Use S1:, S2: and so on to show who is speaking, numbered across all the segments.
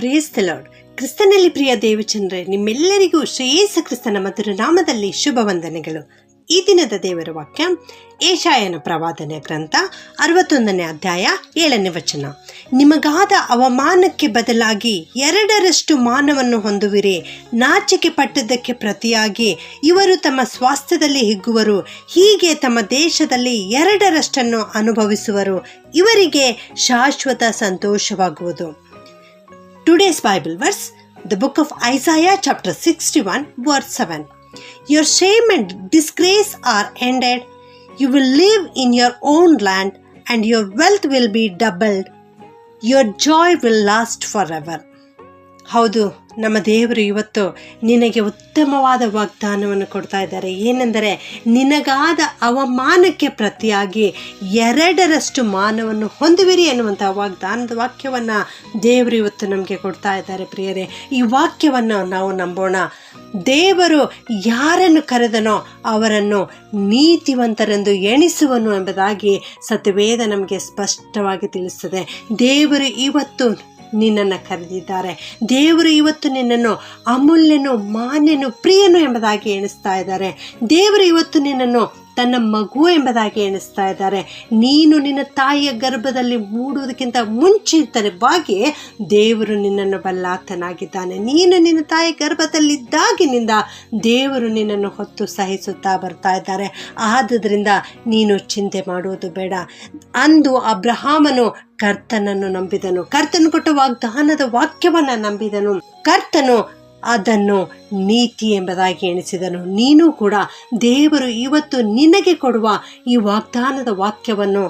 S1: Praise the lord. ಕ್ರಿಸ್ತನಲ್ಲಿ ಪ್ರಿಯ ದೇವಚಂದ್ರೆ, ನಿಮ್ಮೆಲ್ಲರಿಗೂ ಶ್ರೇಯಸ್ಸ ಕ್ರಿಸ್ತನ ಮಧುರ ನಾಮದಲ್ಲಿ ಶುಭ ವಂದನೆಗಳು. ಈ ದಿನದ ದೇವರ ವಾಕ್ಯ ಯೆಶಾಯನ ಪ್ರವಾದನೆ ಗ್ರಂಥ 61ನೇ ಅಧ್ಯಾಯ 7ನೇ ವಚನ. ನಿಮಗಾದ ಅವಮಾನಕ್ಕೆ ಬದಲಾಗಿ 2ರಷ್ಟು ಮಾನವನ್ನು ಹೊಂದುವಿರಿ. ನಾಚಿಕೆ ಪಟ್ಟದ್ದಕ್ಕೆ ಪ್ರತಿಯಾಗಿ ಇವರು ತಮ್ಮ ಸ್ವಾಸ್ಥ್ಯದಲ್ಲಿ ಹಿಗ್ಗುವರು. ಹೀಗೆ ತಮ್ಮ ದೇಶದಲ್ಲಿ 2ರಷ್ಟನ್ನು ಅನುಭವಿಸುವರು. ಇವರಿಗೆ ಶಾಶ್ವತ ಸಂತೋಷವಾಗುವುದು. Today's Bible verse, the book of Isaiah chapter 61 verse 7. Your shame and disgrace are ended. You will live in your own land and your wealth will be doubled. Your joy will last forever. ಹೌದು, ನಮ್ಮ ದೇವರು ಇವತ್ತು ನಿನಗೆ ಉತ್ತಮವಾದ ವಾಗ್ದಾನವನ್ನು ಕೊಡ್ತಾ ಇದ್ದಾರೆ. ಏನೆಂದರೆ, ನಿನಗಾದ ಅವಮಾನಕ್ಕೆ ಪ್ರತಿಯಾಗಿ 2ರಷ್ಟು ಮಾನವನ್ನು ಹೊಂದುವಿರಿ ಎನ್ನುವಂಥ ವಾಗ್ದಾನದ ವಾಕ್ಯವನ್ನು ದೇವರು ಇವತ್ತು ನಮಗೆ ಕೊಡ್ತಾ ಇದ್ದಾರೆ. ಪ್ರಿಯರೇ, ಈ ವಾಕ್ಯವನ್ನು ನಾವು ನಂಬೋಣ. ದೇವರು ಯಾರನ್ನು ಕರೆದನೋ ಅವರನ್ನು ನೀತಿವಂತರೆಂದು ಎಣಿಸುವನು ಎಂಬುದಾಗಿ ಸತ್ಯವೇದ ನಮಗೆ ಸ್ಪಷ್ಟವಾಗಿ ತಿಳಿಸ್ತದೆ. ದೇವರು ಇವತ್ತು ನಿನ್ನನ್ನು ಕರೆದಿದ್ದಾರೆ. ದೇವರು ಇವತ್ತು ನಿನ್ನನ್ನು ಅಮೂಲ್ಯನು, ಮಾನ್ಯನು, ಪ್ರಿಯನು ಎಂಬುದಾಗಿ ಎಣಿಸ್ತಾ ಇದ್ದಾರೆ. ದೇವರು ಇವತ್ತು ನಿನ್ನನ್ನು ತನ್ನ ಮಗು ಎಂಬುದಾಗಿ ಎಣಿಸ್ತಾ ಇದ್ದಾರೆ. ನೀನು ನಿನ್ನ ತಾಯಿಯ ಗರ್ಭದಲ್ಲಿ ಮೂಡುವುದಕ್ಕಿಂತ ಮುಂಚಿತವಾಗಿ ದೇವರು ನಿನ್ನನ್ನು ಬಲ್ಲಾತನಾಗಿದ್ದಾನೆ. ನೀನು ನಿನ್ನ ತಾಯಿ ಗರ್ಭದಲ್ಲಿದ್ದಾಗಿನಿಂದ ದೇವರು ನಿನ್ನನ್ನು ಹೊತ್ತು ಸಹಿಸುತ್ತಾ ಬರ್ತಾ ಇದ್ದಾರೆ. ಆದುದರಿಂದ ನೀನು ಚಿಂತೆ ಮಾಡುವುದು ಬೇಡ. ಅಂದು ಅಬ್ರಹಾಮನು ಕರ್ತನನ್ನು ನಂಬಿದನು, ಕರ್ತನು ಕೊಟ್ಟ ವಾಗ್ದಾನದ ವಾಕ್ಯವನ್ನು ನಂಬಿದನು, ಕರ್ತನು ಅದನ್ನು ನೀತಿ ಎಂಬುದಾಗಿ ಎಣಿಸಿದನು. ನೀನು ಕೂಡ ದೇವರು ಇವತ್ತು ನಿನಗೆ ಕೊಡುವ ಈ ವಾಗ್ದಾನದ ವಾಕ್ಯವನ್ನು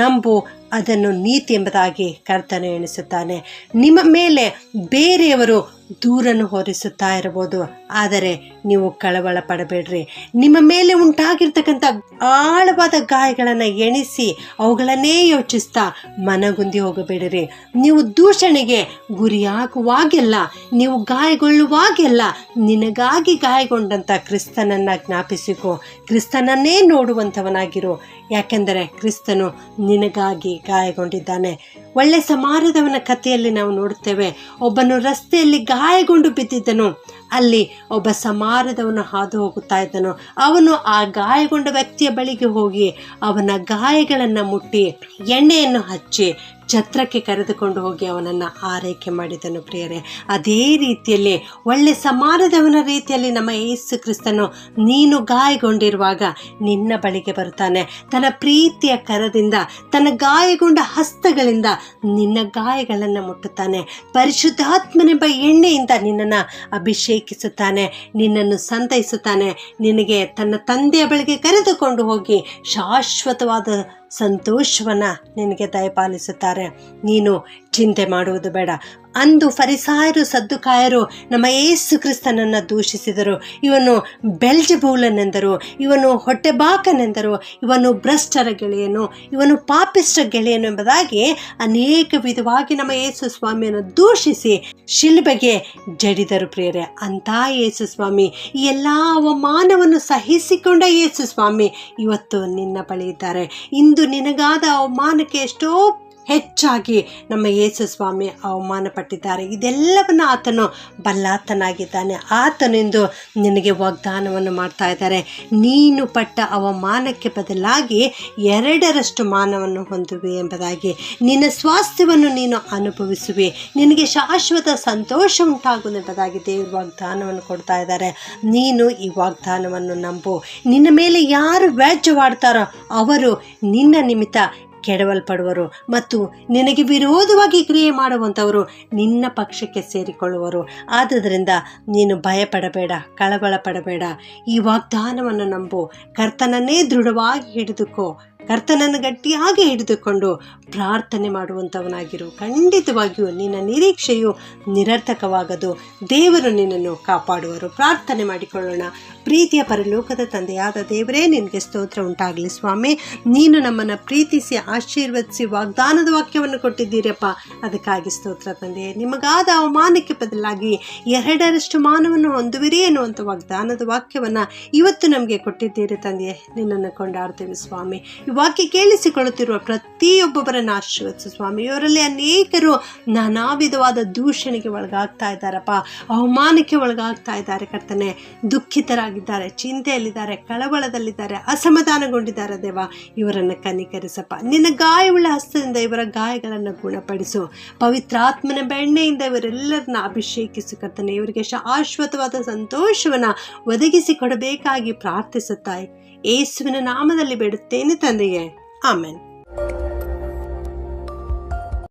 S1: ನಂಬು, ಅದನ್ನು ನೀತಿ ಎಂಬುದಾಗಿ ಕರ್ತನು ಎಣಿಸುತ್ತಾನೆ. ನಿಮ್ಮ ಮೇಲೆ ಬೇರೆಯವರು ದೂರನ್ನು ಹೊರಿಸುತ್ತಾ ಇರಬಹುದು, ಆದರೆ ನೀವು ಕಳವಳ ಪಡಬೇಡ್ರಿ. ನಿಮ್ಮ ಮೇಲೆ ಉಂಟಾಗಿರ್ತಕ್ಕಂಥ ಆಳವಾದ ಗಾಯಗಳನ್ನು ಎಣಿಸಿ ಅವುಗಳನ್ನೇ ಯೋಚಿಸ್ತಾ ಮನಗುಂದಿ ಹೋಗಬೇಡಿರಿ. ನೀವು ದೂಷಣೆಗೆ ಗುರಿಯಾಗುವಾಗೆಲ್ಲ, ನೀವು ಗಾಯಗೊಳ್ಳುವಾಗೆಲ್ಲ ನಿನಗಾಗಿ ಗಾಯಗೊಂಡಂಥ ಕ್ರಿಸ್ತನನ್ನು ಜ್ಞಾಪಿಸಿಕೊ. ಕ್ರಿಸ್ತನನ್ನೇ ನೋಡುವಂಥವನಾಗಿರು, ಯಾಕೆಂದರೆ ಕ್ರಿಸ್ತನು ನಿನಗಾಗಿ ಗಾಯಗೊಂಡಿದ್ದಾನೆ. ಒಳ್ಳೆ ಸಮಾರದವನ ಕಥೆಯಲ್ಲಿ ನಾವು ನೋಡುತ್ತೇವೆ. ಒಬ್ಬನು ರಸ್ತೆಯಲ್ಲಿ ಗಾಯಗೊಂಡು ಬಿದ್ದಿದ್ದನು. ಅಲ್ಲಿ ಒಬ್ಬ ಸಮಾರದವನು ಹಾದು ಹೋಗುತ್ತಾ ಇದ್ದನು. ಅವನು ಆ ಗಾಯಗೊಂಡ ವ್ಯಕ್ತಿಯ ಬಳಿಗೆ ಹೋಗಿ ಅವನ ಗಾಯಗಳನ್ನು ಮುಟ್ಟಿ ಎಣ್ಣೆಯನ್ನು ಹಚ್ಚಿ ಛತ್ರಕ್ಕೆ ಕರೆದುಕೊಂಡು ಹೋಗಿ ಅವನನ್ನು ಆರೈಕೆ ಮಾಡಿದನು. ಪ್ರಿಯರೇ, ಅದೇ ರೀತಿಯಲ್ಲಿ ಒಳ್ಳೆ ಸಮಾರದವನ ರೀತಿಯಲ್ಲಿ ನಮ್ಮ ಯೇಸು ಕ್ರಿಸ್ತನು ನೀನು ಗಾಯಗೊಂಡಿರುವಾಗ ನಿನ್ನ ಬಳಿಗೆ ಬರುತ್ತಾನೆ. ತನ್ನ ಪ್ರೀತಿಯ ಕರದಿಂದ, ತನ್ನ ಗಾಯಗೊಂಡ ಹಸ್ತಗಳಿಂದ ನಿನ್ನ ಗಾಯಗಳನ್ನು ಮುಟ್ಟುತ್ತಾನೆ. ಪರಿಶುದ್ಧಾತ್ಮನೆಂಬ ಎಣ್ಣೆಯಿಂದ ನಿನ್ನನ್ನು ಅಭಿಷೇಕಿಸುತ್ತಾನೆ, ನಿನ್ನನ್ನು ಸಂತೈಸುತ್ತಾನೆ. ನಿನಗೆ ತನ್ನ ತಂದೆಯ ಬಳಿಗೆ ಕರೆದುಕೊಂಡು ಹೋಗಿ ಶಾಶ್ವತವಾದ ಸಂತೋಷವನ್ನು ನಿನಗೆ ದಯಪಾಲಿಸುತ್ತಾರೆ. ನೀನು ಚಿಂತೆ ಮಾಡುವುದು ಬೇಡ. ಅಂದು ಫರಿಸಾಯರು, ಸದ್ದುಕಾಯರು ನಮ್ಮ ಯೇಸು ಕ್ರಿಸ್ತನನ್ನು ದೂಷಿಸಿದರು. ಇವನು ಬೆಲ್ಜೆಬೂಲನೆಂದರು, ಇವನು ಹೊಟ್ಟೆಬಾಕನೆಂದರು, ಇವನು ಭ್ರಷ್ಟರ ಗೆಳೆಯನು, ಇವನು ಪಾಪಿಷ್ಟ ಗೆಳೆಯನು ಎಂಬುದಾಗಿ ಅನೇಕ ವಿಧವಾಗಿ ನಮ್ಮ ಯೇಸು ಸ್ವಾಮಿಯನ್ನು ದೂಷಿಸಿ ಶಿಲುಬೆಗೆ ಜಡಿದರು. ಪ್ರಿಯರೇ, ಅಂಥ ಯೇಸು ಸ್ವಾಮಿ, ಈ ಎಲ್ಲ ಅವಮಾನವನ್ನು ಸಹಿಸಿಕೊಂಡ ಯೇಸು ಸ್ವಾಮಿ ಇವತ್ತು ನಿನ್ನ ಬಳಿ ಇದ್ದಾರೆ. ಇಂದು ನಿನಗಾದ ಅವಮಾನಕ್ಕೆ ಎಷ್ಟೋ ಹೆಚ್ಚಾಗಿ ನಮ್ಮ ಯೇಸು ಸ್ವಾಮಿ ಅವಮಾನ ಪಟ್ಟಿದ್ದಾರೆ. ಇದೆಲ್ಲವನ್ನು ಆತನು ಬಲ್ಲಾತನಾಗಿದ್ದಾನೆ. ಆತನಿಂದು ನಿನಗೆ ವಾಗ್ದಾನವನ್ನು ಮಾಡ್ತಾ ಇದ್ದಾರೆ. ನೀನು ಪಟ್ಟ ಅವಮಾನಕ್ಕೆ ಬದಲಾಗಿ 2ರಷ್ಟು ಮಾನವನ್ನು ಹೊಂದುವೆ ಎಂಬುದಾಗಿ, ನಿನ್ನ ಸ್ವಾಸ್ಥ್ಯವನ್ನು ನೀನು ಅನುಭವಿಸುವೆ, ನಿನಗೆ ಶಾಶ್ವತ ಸಂತೋಷ ಉಂಟಾಗುವುದೆಂಬುದಾಗಿ ದೇವರು ವಾಗ್ದಾನವನ್ನು ಕೊಡ್ತಾ ಇದ್ದಾರೆ. ನೀನು ಈ ವಾಗ್ದಾನವನ್ನು ನಂಬು. ನಿನ್ನ ಮೇಲೆ ಯಾರು ವ್ಯಾಜ್ಯವಾಡ್ತಾರೋ ಅವರು ನಿನ್ನ ನಿಮಿತ್ತ ಕೆಡವಲ್ಪಡುವರು ಮತ್ತು ನಿನಗೆ ವಿರೋಧವಾಗಿ ಕ್ರಿಯೆ ಮಾಡುವಂಥವರು ನಿನ್ನ ಪಕ್ಷಕ್ಕೆ ಸೇರಿಕೊಳ್ಳುವರು. ಆದುದರಿಂದ ನೀನು ಭಯಪಡಬೇಡ, ಕಳವಳ ಪಡಬೇಡ. ಈ ವಾಗ್ದಾನವನ್ನು ನಂಬು. ಕರ್ತನನ್ನೇ ದೃಢವಾಗಿ ಹಿಡಿದುಕೋ. ಕರ್ತನನ್ನು ಗಟ್ಟಿಯಾಗಿ ಹಿಡಿದುಕೊಂಡು ಪ್ರಾರ್ಥನೆ ಮಾಡುವಂಥವನಾಗಿರು. ಖಂಡಿತವಾಗಿಯೂ ನಿನ್ನ ನಿರೀಕ್ಷೆಯು ನಿರರ್ಥಕವಾಗದು. ದೇವರು ನಿನ್ನನ್ನು ಕಾಪಾಡುವರು. ಪ್ರಾರ್ಥನೆ ಮಾಡಿಕೊಳ್ಳೋಣ. ಪ್ರೀತಿಯ ಪರಲೋಕದ ತಂದೆಯಾದ ದೇವರೇ, ನಿನಗೆ ಸ್ತೋತ್ರ ಉಂಟಾಗಲಿ ಸ್ವಾಮಿ. ನೀನು ನಮ್ಮನ್ನು ಪ್ರೀತಿಸಿ ಆಶೀರ್ವದಿಸಿ ವಾಗ್ದಾನದ ವಾಕ್ಯವನ್ನು ಕೊಟ್ಟಿದ್ದೀರಪ್ಪ, ಅದಕ್ಕಾಗಿ ಸ್ತೋತ್ರ ತಂದೆ. ನಿಮಗಾದ ಅವಮಾನಕ್ಕೆ ಬದಲಾಗಿ 2ರಷ್ಟು ಮಾನವನ್ನು ಹೊಂದುವಿರಿ ಎನ್ನುವಂಥ ವಾಗ್ದಾನದ ವಾಕ್ಯವನ್ನು ಇವತ್ತು ನಮಗೆ ಕೊಟ್ಟಿದ್ದೀರಿ ತಂದೆಯೇ. ನಿನ್ನನ್ನು ಕೊಂಡಾಡ್ತೇವೆ ಸ್ವಾಮಿ. ಈ ವಾಕ್ಯ ಕೇಳಿಸಿಕೊಳ್ಳುತ್ತಿರುವ ಪ್ರತಿಯೊಬ್ಬೊಬ್ಬರನ್ನು ಆಶೀರ್ವದಿಸು ಸ್ವಾಮಿ. ಇವರಲ್ಲಿ ಅನೇಕರು ನಾನಾ ವಿಧವಾದ ದೂಷಣೆಗೆ ಒಳಗಾಗ್ತಾ ಇದ್ದಾರಪ್ಪ, ಅವಮಾನಕ್ಕೆ ಒಳಗಾಗ್ತಾ ಇದ್ದಾರೆ ಕರ್ತನೆ. ದುಃಖಿತರಾಗಿದ್ದಾರೆ, ಚಿಂತೆಯಲ್ಲಿದ್ದಾರೆ, ಕಳವಳದಲ್ಲಿದ್ದಾರೆ, ಅಸಮಾಧಾನಗೊಂಡಿದ್ದಾರೆ ದೇವ. ಇವರನ್ನು ಕನಿಕರಿಸಪ್ಪ. ನಿನ್ನ ಗಾಯವುಳ್ಳ ಹಸ್ತದಿಂದ ಇವರ ಗಾಯಗಳನ್ನು ಗುಣಪಡಿಸು. ಪವಿತ್ರಾತ್ಮನ ಬೆಣ್ಣೆಯಿಂದ ಇವರೆಲ್ಲರನ್ನ ಅಭಿಷೇಕಿಸು ಕರ್ತನೆ. ಇವರಿಗೆ ಶಾಶ್ವತವಾದ ಸಂತೋಷವನ್ನು ಒದಗಿಸಿ ಕೊಡಬೇಕಾಗಿ ಪ್ರಾರ್ಥಿಸುತ್ತಾಯಿ. ಯೇಸುವಿನ ನಾಮದಲ್ಲಿ ಬೇಡುತ್ತೇನೆ ತಂದೆಯೇ, ಆಮೆನ್.